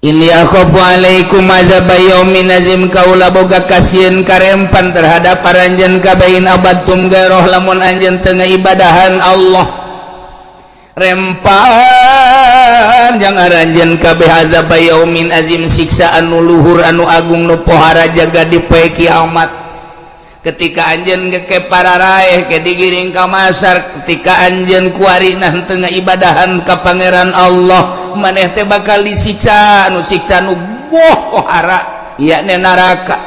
Inni akhafu alaikum azab yaumin azim kaula boga kasieun karempan terhadap paranjeun kabain abadtum gairah lamun anjeun teu ngaibadahan Allah rempan jang aranjeun kabeh azab yaumin azim siksa anu luhur anu agung nu pohara jaga di poe kiamat ketika anjeun ke para raeh ke digiring ka masar ketika anjeun kuarina teu ngaibadahan ka pangeran Allah maneh teh bakal disiksa anu siksa nu pohara yakni neraka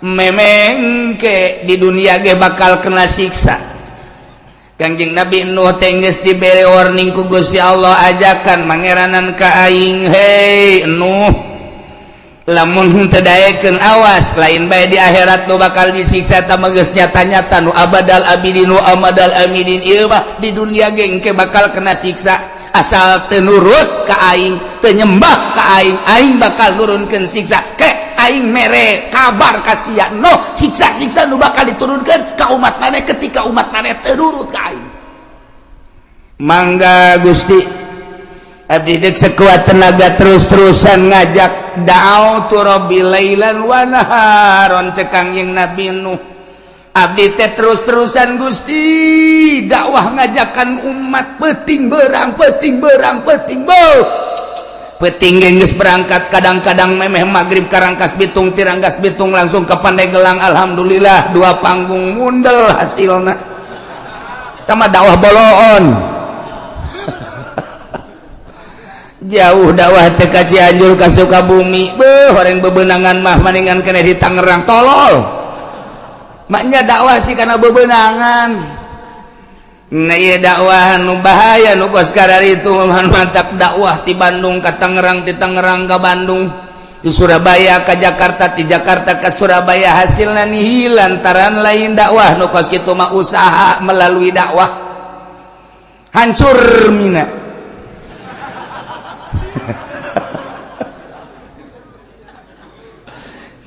memeng ke di dunia ge bakal kena siksa. Kangjeng Nabi Nuh teh geus dibere warning ku Gusti Allah ajakan mangeranan ka aing hei Nuh lamun teu daekeun awas lain bae di akhirat nu bakal disiksa tah geus nyata-nyata nu abadal abidin nu amadal amidin ieu mah di dunia ge engke bakal kena siksa asal teu nurut ka aing teu nyembah ka aing bakal nurunkeun siksa ke aing mere kabar ka sia no siksa-siksa nu bakal diturunkeun ka umat maneh ketika umat maneh teu nurut ka aing. Mangga Gusti abdi deuk sekuat tenaga terus-terusan ngajak da'autu rabbi lailan wa naharon cekang yang Nabi Nuh abdi teh terus-terusan Gusti dakwah ngajakan umat peuting beurang peuting geus berangkat kadang-kadang memeh magrib karangkas bitung tirangkas bitung langsung ke Pandeglang alhamdulillah 2 panggung mundel hasilna tama dakwah boloon jauh dakwah teh ka Cianjur ka Sukabumi beuh horeng bebenangan mah maningan keneh di Tangerang tolol maknya dakwah sih karena bebenangan nah iya dakwah nu bahaya nu kos kadari itu mantap dakwah ti Bandung ka Tangerang ti Tangerang ka Bandung di Surabaya ka Jakarta ti Jakarta ka Surabaya hasilna nihil lantaran lain dakwah nu kos kitu mah usaha melalui dakwah hancur mina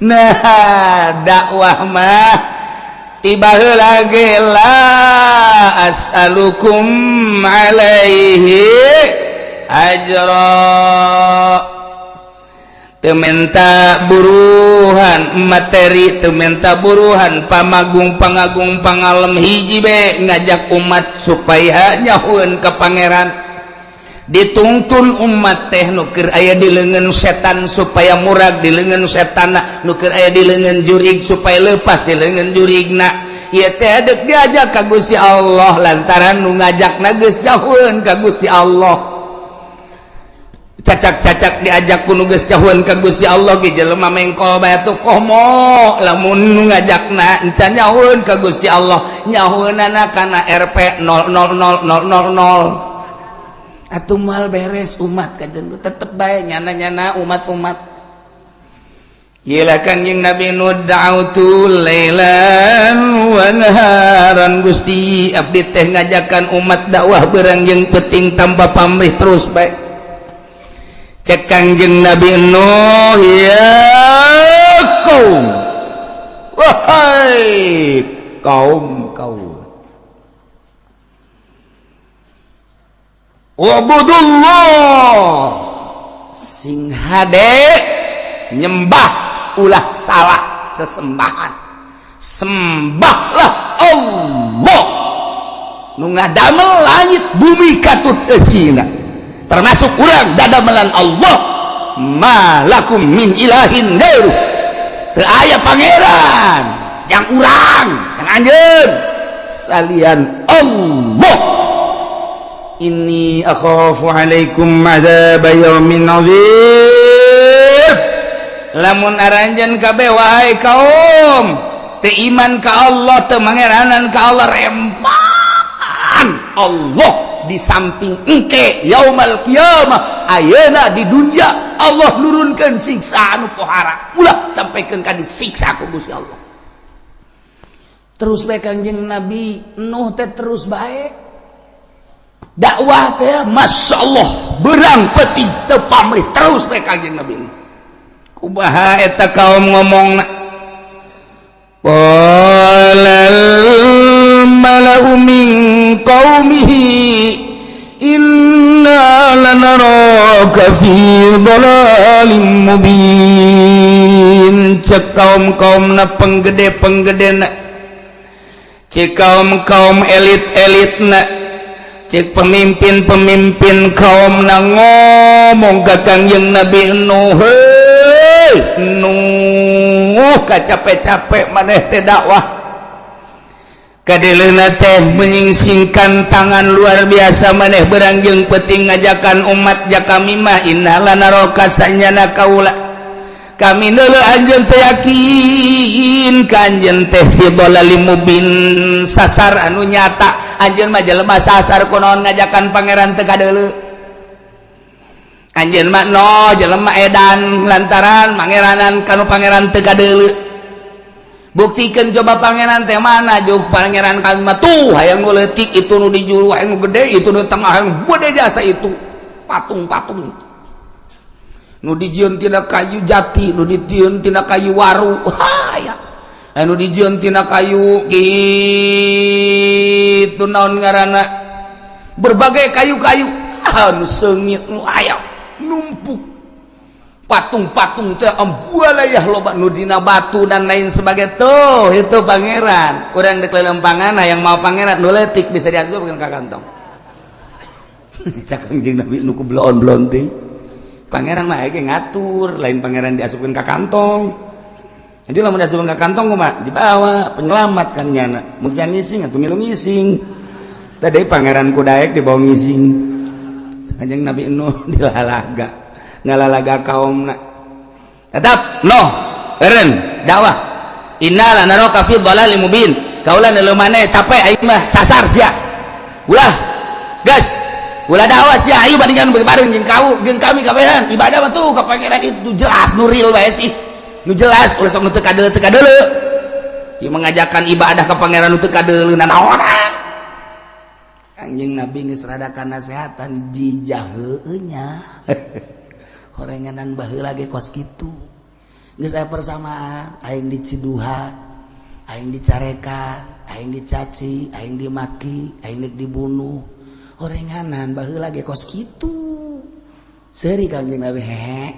nah dakwah mah tiba heula ge la as'alukum alaihi ajra teu menta buruhan materi teu menta buruhan pamagung pangagung pangalem hiji be ngajak umat supaya nyahueun ka pangeran dituntun umat teh nu keur aya di leungeun setan supaya murag di leungeun setanna nu keur aya di leungeun jurig supaya leupas di leungeun jurigna ieu teh deuk diajak ka Gusti Allah lantaran nu ngajakna geus jauheun ka Gusti Allah cacak-cacak diajak ku nu geus jauheun ka Gusti Allah ge jelema mengkol bae atuh komo lamun nu ngajakna encan nyahoeun ka Gusti Allah nyahoeunana kana RP 000000 atuh mal beres umat kajen tetep bae nyana-nyana umat-umat yeula Kangjeng Nabi Nuh da'autu lailan wa naharan Gusti abdi teh ngajakan umat dakwah beurang jeung peuting tanpa pamrih terus bae cek Kangjeng Nabi Nuh ya kaum wahai kaum wa'budullah sing hade nyembah ulah salah sesembahan sembahlah Allah nu ngadamel langit bumi katut eusina termasuk urang dadamelan Allah malakum min ilahin ghairu teu aya pangeran yang urang yang anjeun salian Allah. Inni akhafu alaikum azab yaumin azim lamun aranjeun kabeh wahai kaum teu iman ka Allah teu mangeranan ka Allah rempan Allah di samping engke yaumal qiyamah ayeuna di dunia Allah nurunkeun siksa anu pohara ulah sampaikeun ka disiksa ku Gusti Allah terus bae Kangjeng Nabi Nuh teh terus bae dakwah teh masyaallah beurang peuting teu pamrih terus bae Kangjeng Nabi kumaha eta kaum ngomongna qalal mala'u min qaumihi inna lanaraka fi dhalalin mubin. Cek kaum-kaumna penggede-penggedena, cek kaum-kaum elit-elitna, cek pemimpin-pemimpin kaumna ngomong ka Kangjeng Nabi Nuh, heuh Nuh kacapek-capek maneh teh dakwah kadelena teh menyingsingkan tangan luar biasa maneh berangjeng peuting ngajakan umat jakami mah innala naraka sanyana kaula kami deuleu anjeun teh yakin ka anjeun teh fi dhalalim mubin sasar anu nyata anjeun mah jelema sasar kunaon ngajakan pangeran teu kadeuleu anjeun mah no jelema edan lantaran mangeranan kanu pangeran teu kadeuleu. Buktikan coba pangeran teh mana juk pangeran kan mah tuh hayang nu leutik itu nu di juru hayang nu gede itu nu tengah hayang gede jasa itu patung-patung nu dijieun tina kayu jati nu dijieun tina kayu waru haya anu dijieun tina kayu kitu naon ngaranna berbagai kayu-kayu anu seungit nu aya numpuk patung-patung teh ambualayah loba nu dina batu dan lain sebagainya tuh itu pangeran urang dek lelempangan yang mau pangeran nu leutik bisa diasupkeun ka kantong cak Kangjeng Nabi nu ku blon-blon teh pangeran mah aya ngatur lain pangeran diasupkeun ka kantong jadi lamun diasupkeun ka kantong kumaha dibawa penyelamat kan nyana mun siang ngising atuh milu ngising tadi pangeran ku daek dibawa ngising Kangjeng Nabi Nuh dilalaga ngalalaga kaumna tetap no eureun dakwah innala naraka fi dhalalim mubin kaula neuleuh maneh capek aing mah sasar sia ulah gas ulah dakwah sia ayo bandingkan bareng jeung kami kabehan ibadah mah tuh ka pangeran itu jelas nu real bae sih nu jelas ulah sok nu teu kadeuleu ieu mengajakan ibadah ka pangeran nu teu kadeuleu naon Kangjeng Nabi geus radakan nasehatan jijah heueuh nya horenganan baheula ge kos kitu geus aya persamaan aing diciduhan aing dicarekan aing dicaci aing dimaki aing dibunuh horenganan baheula ge kos kitu seuri Kangjeng Nabi hehe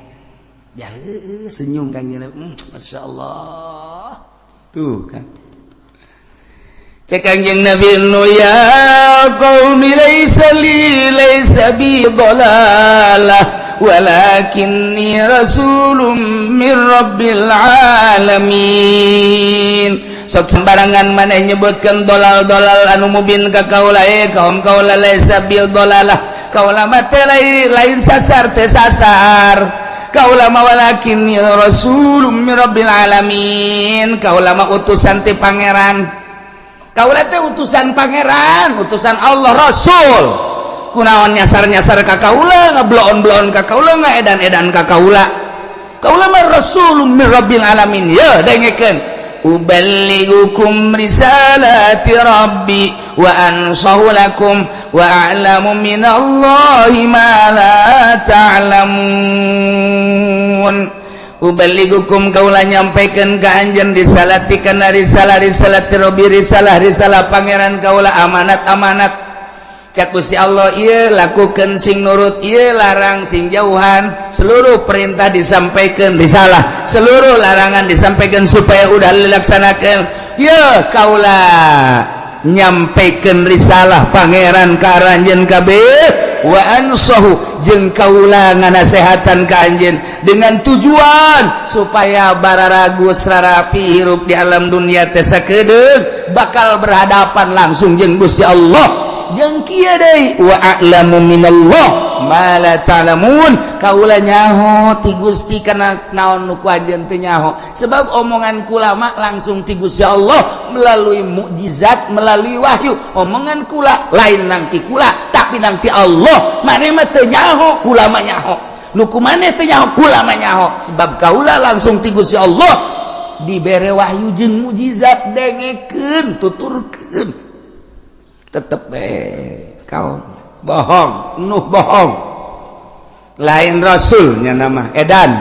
ya senyum Kangjeng Nabi masyaallah tuh kan cek Kangjeng Nabi nu ya qaumi laysa bi dhalalah walakinni rasulun min rabbil alamin sok sembarangan maneh nyebutkeun dolal-dolal anu mubin ka kaula kaum kaula laysa bil dolalah kaula mah teh lain sasar teh sasar kaula mah walakinni rasulun min rabbil alamin kaula mah utusan ti pangeran kaula teh utusan pangeran utusan Allah rasul kunaon nyasar-nyasar ka kaula ngabloon-bloon ka kaula ngaedan-edan ka kaula kaula mah rasulun min rabbil alamin ya dengekeun uballigukum risalati rabbi wa ansahu lakum wa a'lamu minallahi ma la ta'lamun uballigukum kaula nyampaikeun ka anjeun risalati kana risalati rabbi risalah pangeran kaula amanat-amanat cak Gusti Allah ieu lakukeun sing nurut ieu larang sing jauhan seluruh perintah disampaikan risalah seluruh larangan disampaikan supaya udah dilaksanakeun ieu kaula nyampaikeun risalah pangeran ka anjeun kabeh wa ansahu jeung kaula nganasehatan ka anjeun dengan tujuan supaya bararagus rarapi hirup di alam dunia teh sakedeung bakal berhadapan langsung jeung Gusti Allah jeung kieu deui wa a'lamu minallah ma la ta'lamun kaula nyaho ti Gusti kana naon nu ku anjeun teu nyaho sebab omongan kula mah langsung ti Gusti Allah melalui mukjizat melalui wahyu omongan kula lain nang ti kula tapi nang ti Allah maneh mah teu nyaho kula mah nyaho nu kumaneh teu nyaho kula mah nyaho sebab kaula langsung ti Gusti Allah dibere wahyu jeung mukjizat dengekeun tuturkeun tetep kau bohong Nuh bohong lain rasulnya nama edan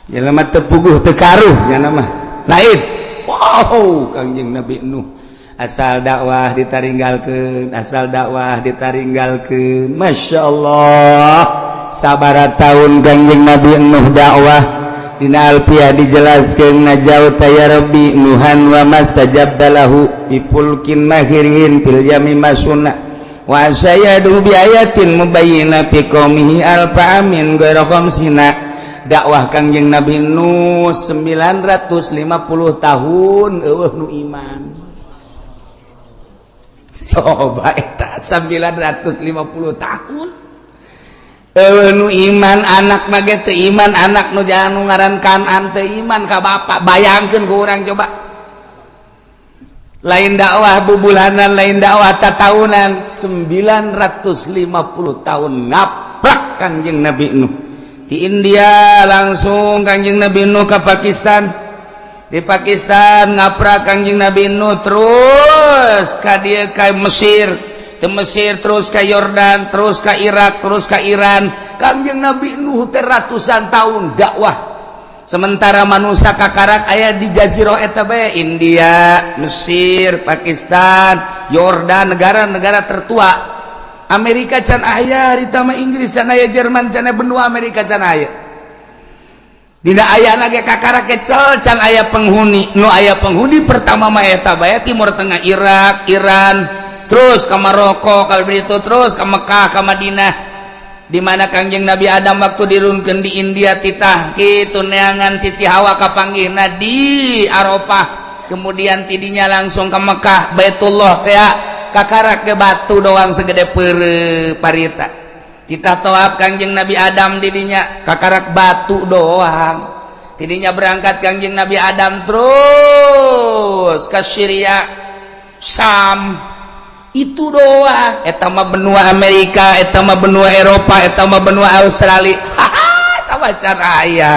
jelema teu puguh teu karuh nya nama lain wow Kangjeng Nabi Nuh asal dakwah ditaringgalkeun, asal dakwah ditaringgalkeun. Masya Allah, sabaraha tahun Kangjeng Nabi Nuh dakwah. Dina Alfiyah dijelaskeun najauta ya Rabbi Nuhan wa mastajabta lahu bipulkin mahirin fil yami masuna wa sayadu bi ayatin mubayyina fi qaumihi alfa amin ghairu khamsina. Dakwah Kangjeng Nabi Nuh 950 tahun nu iman. Coba eta 950 tahun nu iman, anak mage teu iman, anak nu jalan nu ngaran Kanan teu iman ka bapak. Bayangkeun ku urang coba, lain dakwah bubulanan, lain dakwah tatahunan, 950 tahun ngaprak Kangjeng Nabi Nuh. Di India langsung Kangjeng Nabi Nuh ke Pakistan, di Pakistan ngaprak Kangjeng Nabi Nuh terus ka dieu ka Mesir, ke Mesir terus ka Yordan, terus ka Irak, terus ka Iran. Kangjeng Nabi Nuh teh ratusan tahun dakwah. Sementara manusia kakarak aya di jazirah eta bae, India, Mesir, Pakistan, Yordan, negara-negara tertua. Amerika can aya, ditama Inggris can aya, Jerman can aya, benua Amerika can aya. Dina aya lagi kakara kecel can aya penghuni. Nu aya penghuni pertama mah eta bae Timur Tengah, Irak, Iran, terus ke Maroko, kalau itu terus ke Mekah, ke Madinah. Di mana Kangjeng Nabi Adam waktu dirunkeun di India titah kitu neangan Siti Hawa kapanggihna di Arafah. Kemudian tidinya langsung ke Mekah, Baitullah teh kakarak ke batu doang segede parita. Kita toab Kangjeng Nabi Adam didinya kakarak batu doang. Tidinya berangkat Kangjeng Nabi Adam terus ke Syria, Sam, itu doang. Eta mah benua Amerika, eta mah benua Eropa, eta mah benua Australia. Haha, eta mah can aya.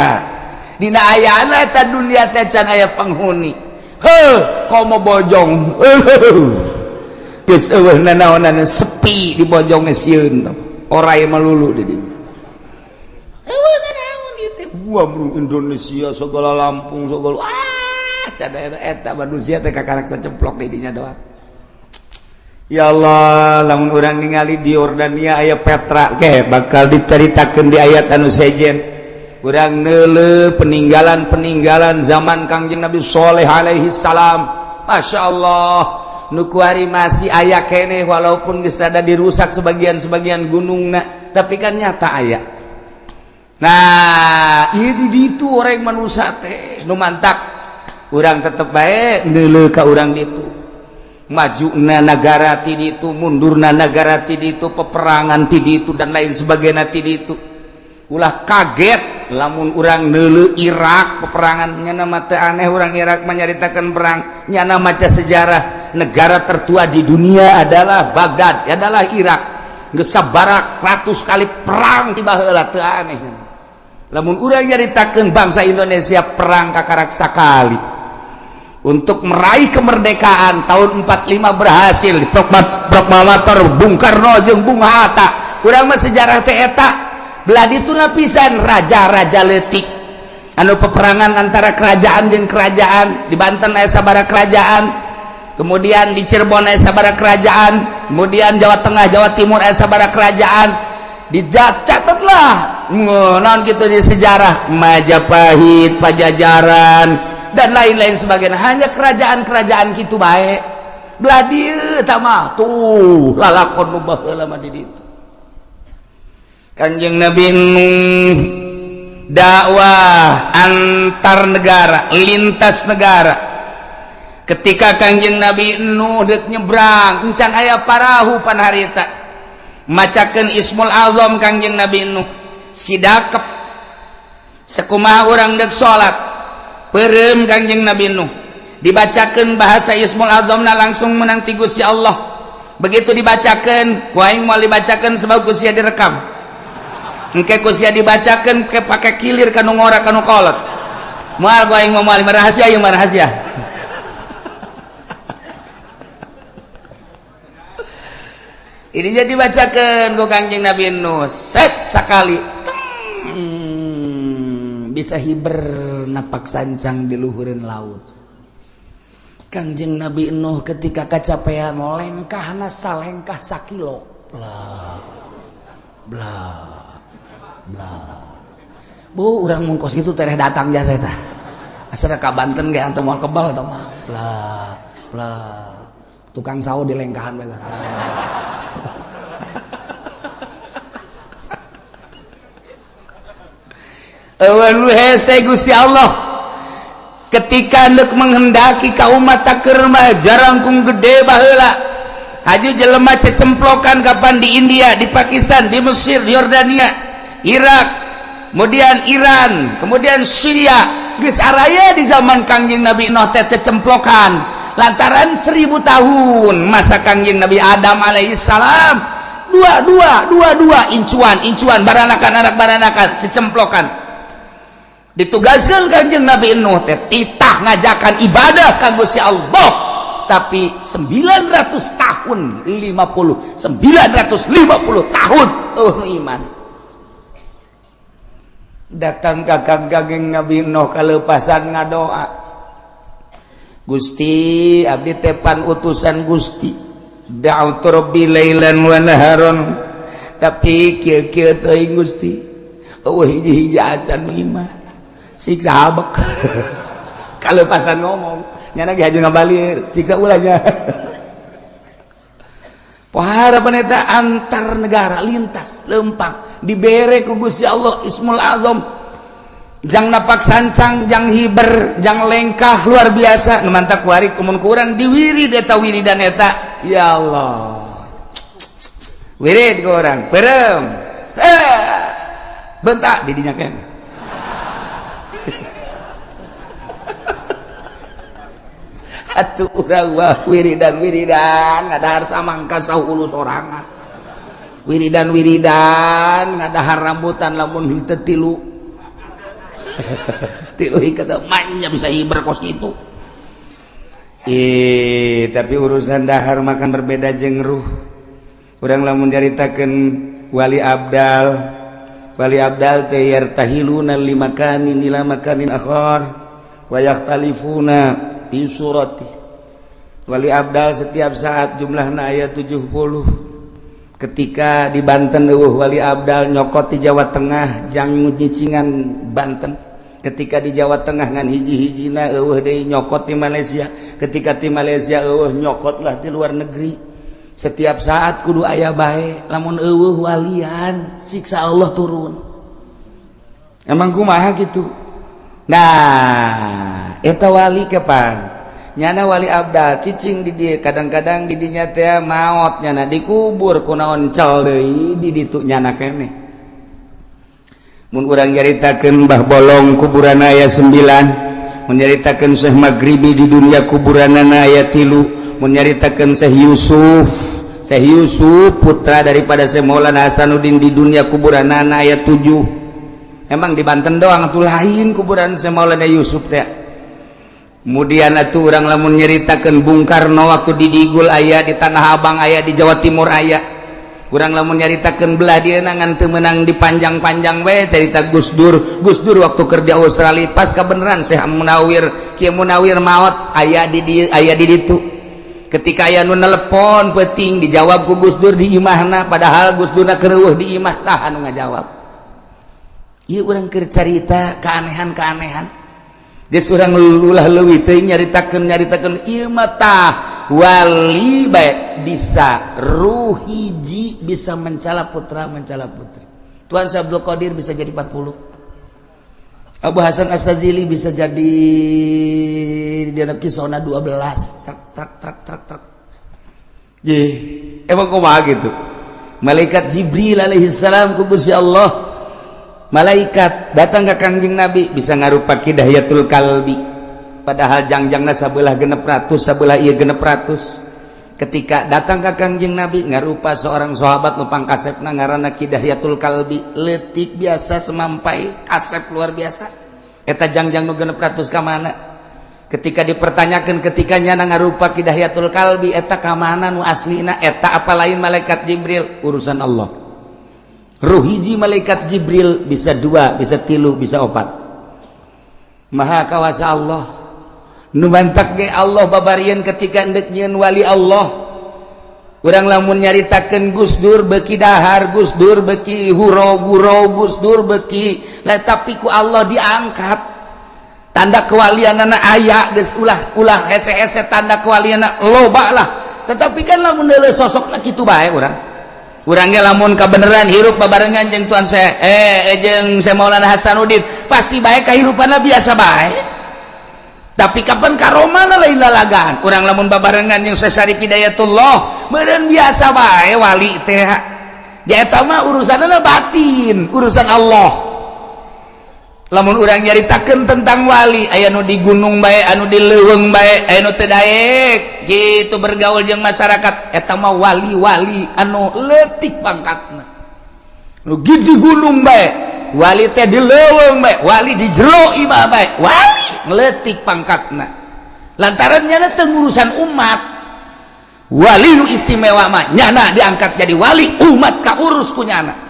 Dina ayana eta dunia teh can aya penghuni. Heuh, komo bojong. Geus eueuh nanaonan sepi di bojong sieun oray malulu di dieu. Eueuh nanaon ieu gua bro Indonesia segala Lampung segala can eta manusia teh kakarak saceplok di dinya doang. Ya Allah, lamun urang ningali di Yordania aya Petra ke bakal diceritakeun di ayat anu sejen. Urang neuleuh peninggalan zaman Kangjeng Nabi Shalih alaihi salam. Masya Allah, nu kuari masih aya keneh walaupun geus rada dirusak sebagian gunungna, tapi kan nyata aya. Nah, ieu di ditu orang manusia teh nu mantak. Urang tetep bae neuleuh ka urang ditu. Majuna negara ti ditu, mundurna negara ti ditu, peperangan ti ditu dan lain sebagainya ti ditu. Ulah kaget lamun urang neuleuh Irak peperangan nyana mah teu aneh, urang Irak menyaritakeun perang nyana maca sejarah. Negara tertua di dunia adalah Baghdad, adalah Irak. Geus sabaraha ratus kali perang ti baheula teu aneh. Lamun urang nyaritakeun bangsa Indonesia perang kakarak sakali. Untuk meraih kemerdekaan tahun 45 berhasil di proklamator Bung Karno jeung Bung Hatta. Urang mah sejarah teh eta belah ditu lapisan raja-raja leutik anu peperangan antara kerajaan jeung kerajaan. Di Banten aya sabaraha kerajaan, kemudian di Cirebon aya sabaraha kerajaan, kemudian Jawa Tengah, Jawa Timur aya sabaraha kerajaan. Dicatatlah naon kitu di sejarah Majapahit, Pajajaran dan lain-lain sebagainya. Hanya kerajaan-kerajaan kitu bae. Belah dieu eta mah tuh lalakon nu baheula mah di ditu. Kanjeng Nabi Nuh dakwah antar negara, lintas negara. Ketika Kanjeng Nabi Nuh deuk nyebrang, encan aya parahu pan harita. Macakeun Ismul Azam Kanjeng Nabi Nuh. Sidakep sakumaha urang deuk salat. Pereum Kanjeng Nabi Nuh dibacakeun bahasa Ismul Azamna langsung menang ti Gusti Allah. Begitu dibacakeun ku aing moal dibacakeun sebab ku sia direkam. Engke ku sia dibacakeun ke pake kilir kanu ngora kanu kolot. Moal ku aing moal rahasia ieu mah rahasia. Ini jadi dibacakeun ku Kanjeng Nabi Nuh set sakali. Bisa hiber napak sancang di luhureun laut. Kangjeng Nabi Nuh ketika kecapean lengkahna salengkah sakilo blah blah blah. Bu urang mungkos gitu tereh datang jasa tah asal ka Banten ge antum moal kebal tah mah blah blah tukang sawo di lengkahan bae. Awan lu hese Gusti Allah ketika hendak menghendaki ka umat takerma jarangkung gede baheula haju jelema cecemplokan kapan di India, di Pakistan, di Mesir, di Yordania, Irak, kemudian Iran, kemudian Syria geus araya di zaman Kangjeng Nabi Nuh teh cecemplokan lantaran 1000 tahun masa Kangjeng Nabi Adam alaihissalam dua incuan baranakan anak baranakan cecemplokan ditugaskan Kangjeng Nabi Nuh teh titah ngajakan ibadah ka Gusti Allah tapi 900 tahun 950 tahun iman datang ka Kangjeng Nabi Nuh kalepasan ngadoa Gusti abdi tepan utusan Gusti da'utu rabbi lailan wa naharon tapi kieu-kieu teuing Gusti eueuh hiji-hiji acan iman siksa habek kalepasan ngomong nyana ge haju ngabalir siksa ulahnya poharapan eta antar negara lintas lempang dibere ku Gusti Allah Ismul Azam jang napak sancang jang hiber jang lengkah luar biasa nu mantap kuari kumun kurang diwirid eta wiridan eta ya Allah wirid ku urang perem bentak di dinya keneh atuh urang wah wiridan ngadahar samangka 10 sorangan wiridan ngadahar rambutan lamun henteu tilu kata manya bisa hiber kos gitu tapi urusan dahar makan berbeda jeung ruh urang lamun caritakeun wali abdal teh yartahiluna limakanin ila makanin akhar wa yakhtalifuna fi surati wali abdal setiap saat jumlahna aya 70 ketika di Banten wali abdal nyokot di Jawa Tengah jang nyicingan Banten ketika di Jawa Tengah ngan hiji-hijina deui nyokot di Malaysia ketika di Malaysia nyokot lah di luar negeri setiap saat kudu aya bae lamun walian siksa Allah turun emang kumaha gitu nah eta wali kapan nyana wali abdal cicing di dia kadang-kadang di dinya teh maot nyana dikubur kunaon cal deui di ditu nyana keneh mun urang nyaritakeun Mbah Bolong kuburanna aya 9 mun nyaritakeun Syekh Maghribi di dunia kuburanna aya 3 mun nyaritakeun Syekh Yusuf putra daripada Syekh Maulana Hasanuddin di dunia kuburanna aya 7 emang di Banten doang atuh lain kuburan Syekh Maulana Yusuf teh kemudian atuh urang lamun nyaritakeun Bung Karno waktu di Digul aya di Tanah Abang aya di Jawa Timur aya urang lamun nyaritakeun belah dieuna ngan teu meunang dipanjang-panjang we cerita Gus Dur waktu kerja Australia pas kabeneran Syekh Munawir Kiai Munawir maot aya di ditu ketika aya nu nelepon peuting dijawab ku Gus Dur di imahna padahal Gus Durna keur di imah saha nu ngajawab ieu urang keur carita keanehan geus urang ulah leuwih teuing nyaritakeun ieu mah tah wali bae bisa ruh hiji bisa mencala putra mencala putri Tuan Syekh Abdul Qadir bisa jadi 40 Abu Hasan As-Sazili bisa jadi dia kisahna 12 trak ye emang kumaha gitu malaikat Jibril alaihi salam ku Gusti Allah malaikat datang ke Kangjeng Nabi bisa ngarupa Hidayatul Kalbi padahal jangjangna sabelah 600 sabelah ieu 600 ketika datang ke Kangjeng Nabi ngarupa seorang sahabat nu pangkasepna ngaranna Hidayatul Kalbi leutik biasa semampai kasep luar biasa eta jangjang nu 600 ka mana ketika dipertanyakan ketika nyana ngarupa Hidayatul Kalbi eta ka mana nu aslina eta apa lain malaikat Jibril urusan Allah ruh hiji malaikat Jibril bisa 2 bisa 3 bisa 4 maha kawasa Allah nu mantak ge Allah babarian ketika endek nyieun wali Allah. Urang lamun nyaritakeun Gus Dur beuki dahar, Gus Dur beuki huro-guro, Gus Dur beuki tapi ku Allah diangkat. Tanda kewalianana aya geus ulah hese-hese tanda kewalianana loba lah. Tetapi kan lamun deuleu sosokna kitu bae urang. Urang ge lamun kabeneran hirup babarengan jeung tuan saya jeung saya Maulana Hasanuddin pasti bae kahirupanna biasa bae. Tapi kapan karomana lain lalagaan. Urang lamun babarengan jeung Syekh Syarif Hidayatullah meureun biasa bae wali teh. Ja eta mah urusanna batin, urusan Allah. Lamun urang nyaritakeun tentang wali, aya nu di gunung bae, anu di leuweung bae, aya nu teu daek, gitu bergaul jeung masyarakat, eta mah wali-wali anu leutik pangkatna. Nu di gunung bae, wali teh di leuweung bae, wali di jero imah bae, wali leutik pangkatna. Lantaran nyana teu ngurusan umat. Wali nu istimewa mah nyana diangkat jadi wali, umat kaurus ku nyana.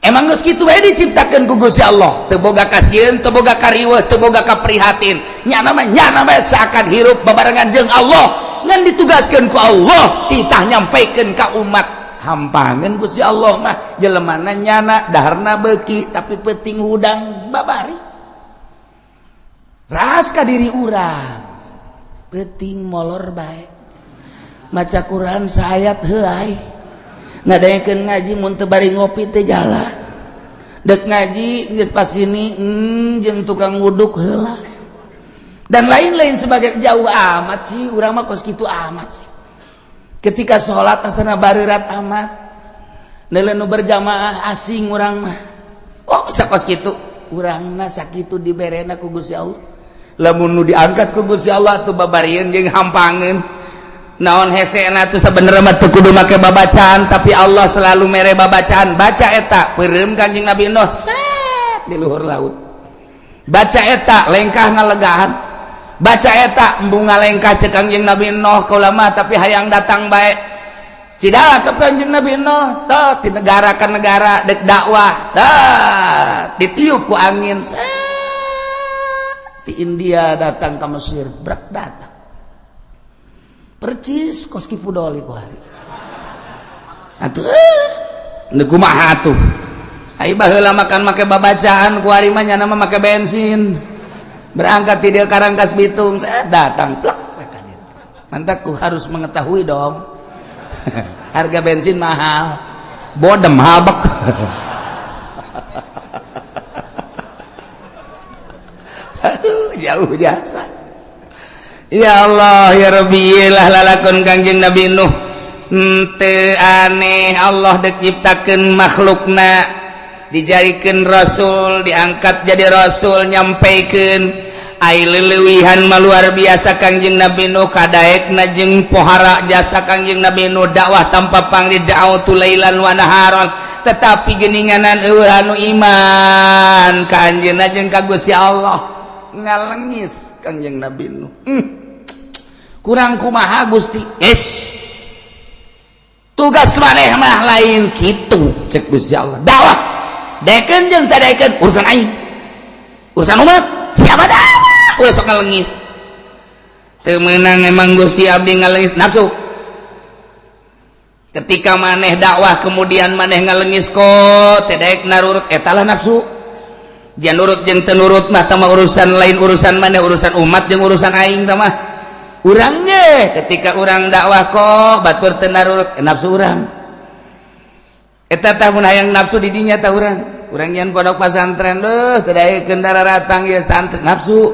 Emang geus kitu bae diciptakeun ku Gusti Allah, teu boga kasieun, teu boga kariweuh, teu boga kaprihatin. Nyana mah seakan hirup babarengan jeung Allah, ngan ditugaskeun ku Allah titah nyampaikeun ka umat. Hampangeun Gusti Allah mah jelemana nyana daharna beuki tapi peuting hudang babari. Ras ka diri urang, peuting molor bae. Maca Quran saayat heuai. Ngadaengkeun ngaji mun teu bari ngopi teh jalan. Dek ngaji geus pas ini jeung tukang wuduk heula. Dan lain-lain sebagai jauh amat sih urang mah kos kitu amat sih. Ketika salat asana bareurat amat. Neuleuh nu berjamaah asing urang mah. Oh bisa kos kitu. Urang mah sakitu diberena ku Gusti Allah. Lamun nu diangkat ku Gusti Allah tuh babarieun jeung hampangeun. Naon hesena tuh sebenarnya mah teu kudu make babacaan tapi Allah selalu mere babacaan. Baca eta peureum Kanjeng Nabi Nuh set di luhur laut. Baca eta lengkah ngalegaan. Baca eta embung ngalengkah ceuk Kanjeng Nabi Nuh ka ulama tapi hayang datang bae. Cidalah ka Kanjeng Nabi Nuh tah ti negara ka negara dek dakwah. Tah ditiup ku angin. Ti India datang ka Mesir, brak datang. Percis kos kipudoli ku hari. Atuh nu kumaha atuh? Ai baheula makan make babacaan ku hari mah nyana mah make bensin. Berangkat ti dieu ka Rangkas Bitung, saya datang plak ka ditu. Mantak ku harus mengetahui dong. Harga bensin mahal. Bodem habek. Jauh jasa. Ya Allah ya Rabbi lah lalakon Kangjeng Nabi Nuh teu aneh Allah dek ciptakeun makhlukna dijadikeun rasul diangkat jadi rasul nyampaikeun ai leuweuhan mah luar biasa Kangjeng Nabi Nuh kadaekna jeung pohara jasa Kangjeng Nabi Nuh dakwah tanpa pangri da'watu lailan wa naharon tetapi geuninganan eueuh anu iman ka anjeunna jeung ka Gusti Allah ngalengis Kangjeng Nabi Nuh kurang kumaha Gusti tugas maneh mah lain kitu cek Gusti Allah dakwah daekeun jeung teu daekeun urusan aing urusan umat siapa dakwah ulah sok ngalengis teu meunang emang Gusti abdi ngalengis nafsu ketika maneh dakwah kemudian maneh ngalengis kok teu daek narurut eta lah nafsu. Jangan nurut jeung teu nurut mah tah urusan lain urusan mana urusan umat jeung urusan aing tah mah. Urang ge ketika urang dakwah kok batur teu narurut nafsu urang. Eta tah mun hayang nafsu di dinya tah urang. Urang nyen pondok pesantren teu daekeun dararatang ieu santri nafsu.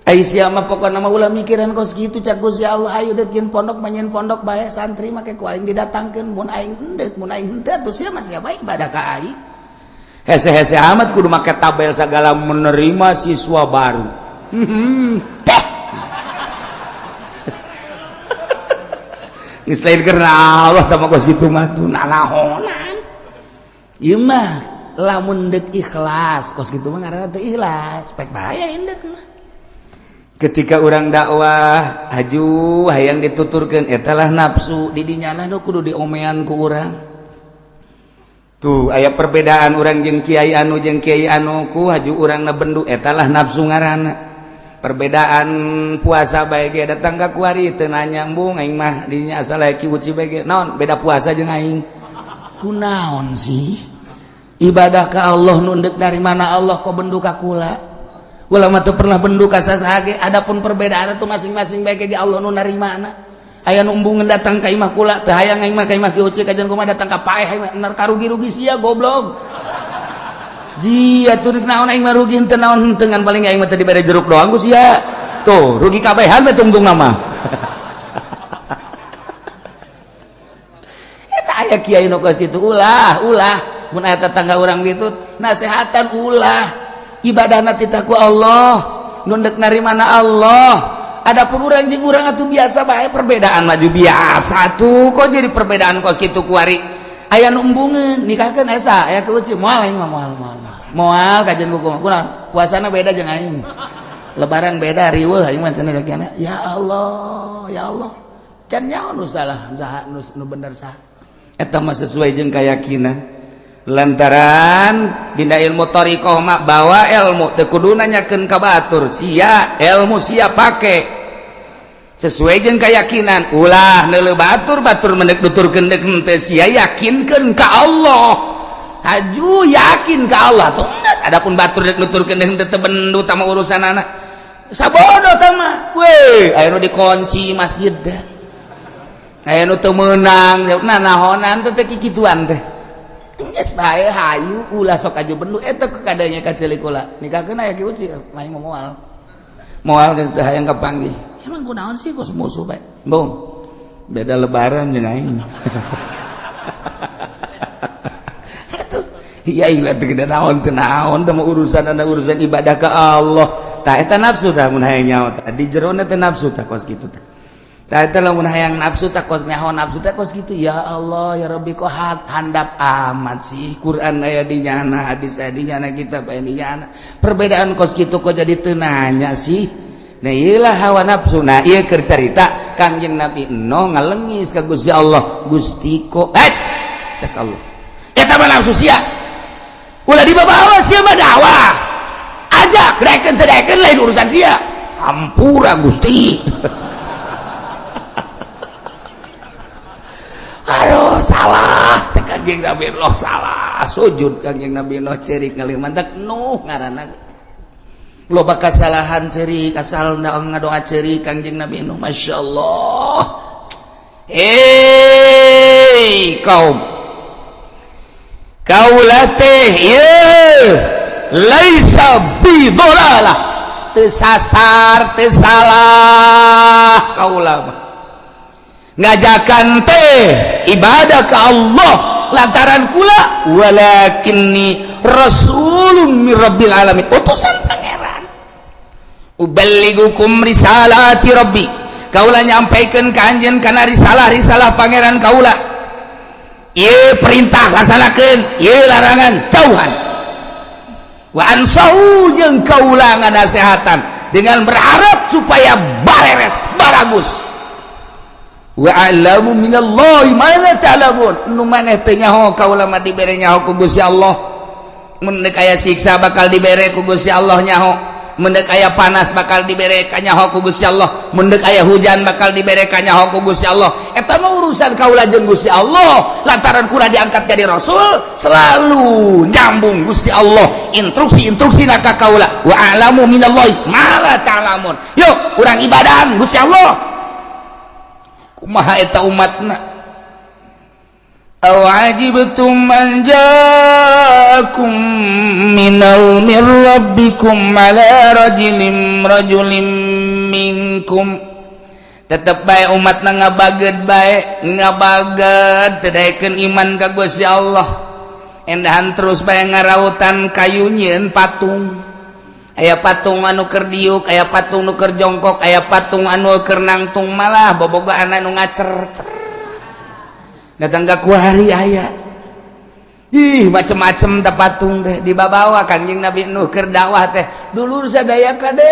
Ai sia mah pokona mah ulah mikiran kos kitu cak Gusti Allah ayo deuk yen pondok mah nyen pondok bae santri make ku aing didatangkeun mun aing henteu mun aing henteu atuh sia mah sia bae ibadah ka aing. Hese-hese amat kudu make tabel segala menerima siswa baru. Geus lain karena Allah tah kos kitu mah tuh nalahonan. Ieu mah lamun deuk ikhlas kos kitu mah ngaranna teu ikhlas, pek bahaya indek mah. Ketika urang dakwah aju hayang dituturkeun eta lah nafsu di dinya lah kudu diomean ku urang. Tuh aya perbedaan urang jeung kiai anu ku haju urang na bendu eta lah nafsu ngaranna perbedaan puasa baik datang ka kuari teu nyambung aing mah dinya asal ki uci bae naon beda puasa jeung aing kunaon sih ibadah ka Allah nunduk dari mana Allah kok bendu ka kula ulama teu pernah bendu ka sasaha ge adapun perbedaan itu masing-masing bae ge Allah nu narimana aya nu embungeun datang ka imah kula teu hayang aing mah ka imah ki uci kajian kumaha datang ka paeh aing mah karugi-rugi sia goblok ji atuh naon aing mah rugi henteu naon henteu ngan paling aing mah teh dibere jeruk doang ku sia tuh rugi kabehan mah tungtung nama eta aya kiai nu geus kitu ulah mun aya tetangga urang kitu nasehatan ulah ibadahna ti ku Allah nundek narimana Allah adapun urang jeung urang atuh biasa bae perbedaan maju biasa tuh kok jadi perbedaan kos kitu kuari aya nu embungeun nikahkeun asa aya keuci moal aing mah moal kajian kuku kunaon puasana beda jeung aing lebaran beda riweuh aing mah cenah ya Allah can nyaho nu salah saha nu bener saha eta mah sesuai jeung keyakinan lantaran dina ilmu thariqah mah bawa ilmu teu kudu nanyakeun ka batur sia ilmu sia pake sesuai jeung keyakinan ulah neuleuh batur mendek nuturkeun deuk teh sia yakinkeun ka Allah haju yakin ka Allah tuh geus adapun batur dek nuturkeun deuk teu bendu tama urusanana sabodo tama we aya nu dikunci masjid dah aya nu teu meunang nahonan teh kikituan teh geus bae hayu ulah sok aju bendu eta kadanya ka ceulik ulah nikahkeun aya ki uci lain moal teh hayang kapanggih emang kunaon sih kos musuh bae bong beda lebaran jeung aing atuh iya ieu teh gede naon teu naon teh urusan ibadah ka Allah tah eta nafsu tah mun hayang nyaho tah di jerona teh nafsu tah kos kitu tah tah eta lamun hayang nafsu tah kos nyaho nafsu tah kos kitu ya Allah ya Rabbi kok handap amat sih Quran aya di nyana hadis aya di nyana kitab aya di nyana perbedaan kos kitu kok jadi teu nanya sih nah iyalah hawa nafsu nah ieu keur carita Kangjeng Nabi eno ngalengis ka Gusti Allah Gusti kok cek Allah eta mah nafsu sia ulah dibawa sia mah dakwah ajak reken teu reken lain urusan sia hampura Gusti aduh salah teh Kangjeng Nabi Allah salah sujud Kangjeng Nabi Allah cerik ngalih mantek nuh ngaranna loba kasalahan cerik asal ngadoa cerik Kangjeng Nabi Nuh masyaallah kaum kaulah teh laisa bidolalah teu sasar teu salah kaulah ngajakan teh ibadah ka Allah lantaran kula walakinni rasulun mir rabbil alamin utusan pangeran uballigukum risalati rabbi kaula nyampaikeun ka anjeun kana risalah pangeran kaula ieu perintah laksanakeun ieu larangan jauhan wa ansau jeung kaula nganasehatan dengan berharap supaya bareres baragus wa a'lamu minallahi ma la ta'lamun nu maneh teu nyaho kaula mah dibere nyaho ku Gusti Allah mun deuk aya siksa bakal dibere ku Gusti Allah nyaho mun deuk aya panas bakal dibere ka nyaho ku Gusti Allah mun deuk aya hujan bakal dibere ka nyaho ku Gusti Allah eta mah urusan kaula jeung Gusti Allah lantaran kula diangkat jadi rasul selalu nyambung Gusti Allah instruksi ka kaula wa a'lamu minallahi ma la ta'lamun yuk urang ibadahan Gusti Allah kumaha eta umatna aw ajibtum an ja'akum minal mir rabbikum ala rajulin minkum tetep bae umatna ngabageud bae ngabageud teu daekeun iman ka Gusti Allah endahan terus bae ngarautan kayunyeun patung aya patung anu keur diuk aya patung nu keur jongkok aya patung anu keur nangtung malah bobogohan anu ngacer datang ka kuari aya ih macem-macem teh patung teh dibabawa Kangjeng Nabi Nuh keur dakwah teh dulur sadaya kade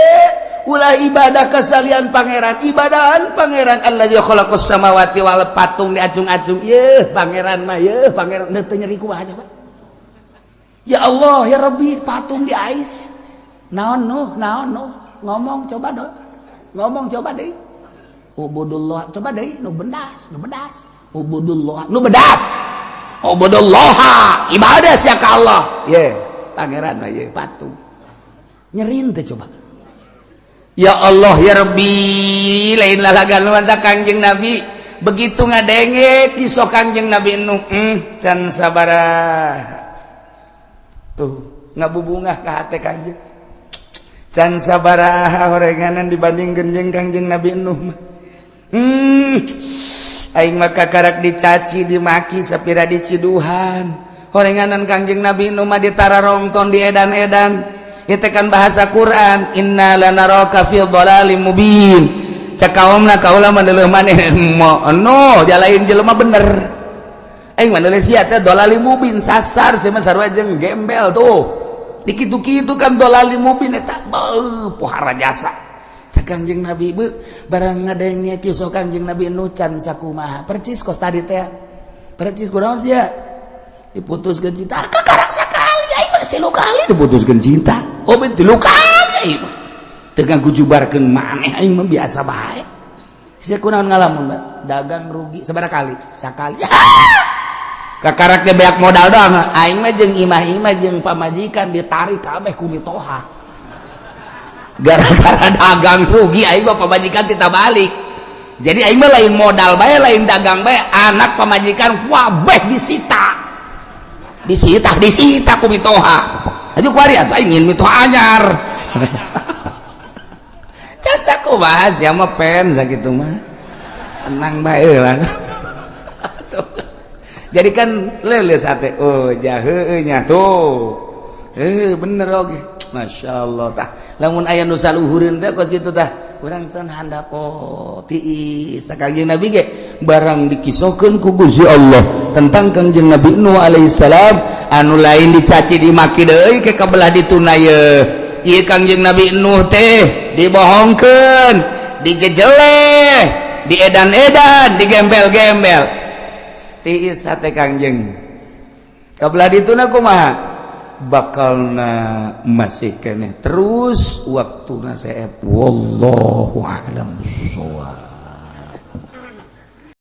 ulah ibadah kasalian pangeran ibadahan pangeran alladzi khalaqas samawati wal patung diacung-acung yeuh pangeran mah yeuh pangeran teu nyeri kumaha coba ya Allah ya Rabbi patung di ais naon nuh ngomong coba deh ubudullah coba deh nu bedas ubudullah nu bedas ubudullah ibadah sia ka Allah ye pangeran mah ye patung nyerin teh coba ya Allah ya Rabbi lain lalagan nu anta Kangjeng Nabi begitu ngadenge kisah Kangjeng Nabi Nuh can sabaraha tuh ngabubungah ka hate Kangjeng can sabaraha horenganan dibandingkeun jeung Kangjeng Nabi Nuh mah aing mah kakarak dicaci dimaki sapira diciduhan horenganan Kangjeng Nabi Nuh mah ditararongton diedan-edan itu kan bahasa Quran inna lanaraka fi dhalalim mubin cak kaumna kaula mandeleuh maneh no jalain jelema bener aing mandeleuh sia teh dhalalim mubin sasar sia mah sarua jeung gembel tuh dikitu-kitu kan dhalalim mubin eta pohara jasa cak Kangjeng Nabi barang ngadenge kisah Kangjeng Nabi Nuh can sakumaha percis kos tadi teh percis kunaon sia diputuskeun cinta kakarak sakali aing mah 3 kali diputuskeun cinta oh 3 kali aing mah teu ngagujubarkeun maneh aing mah biasa bae sia kunaon ngalamun dagang rugi sabaraha kali sakali kakarak teh beak modal doang aing mah jeung imah-imah jeung pamajikan ditarik kabeh ku mitoha gara-gara dagang rugi aing mah pamajikan tita balik jadi aing mah lain modal bae lain dagang bae anak pamajikan kabeh disita ku mitoha aju kuari atuh aing ingin mitoha anyar can sakumaha sia mah pen sakitu mah tenang bae lah jadi kan leuleus hate oh jaheu nya tuh bener oge masyaallah tah lamun aya nu saluhureun teh kos kitu tah urang teh handap tiis Kangjeng Nabi ge barang dikisahkeun ku Gusti Allah tentang Kangjeng Nabi Nuh alaihi salam anu lain dicaci dimaki deui ke kabelah dituna ye ieu Kangjeng Nabi Nuh teh dibohongkeun dijejeleh diedan-edan digembel-gembel tiis hate Kangjeng kabelah dituna kumaha bakalna masih keneh terus waktuna saep wallahu a'lam bissawab.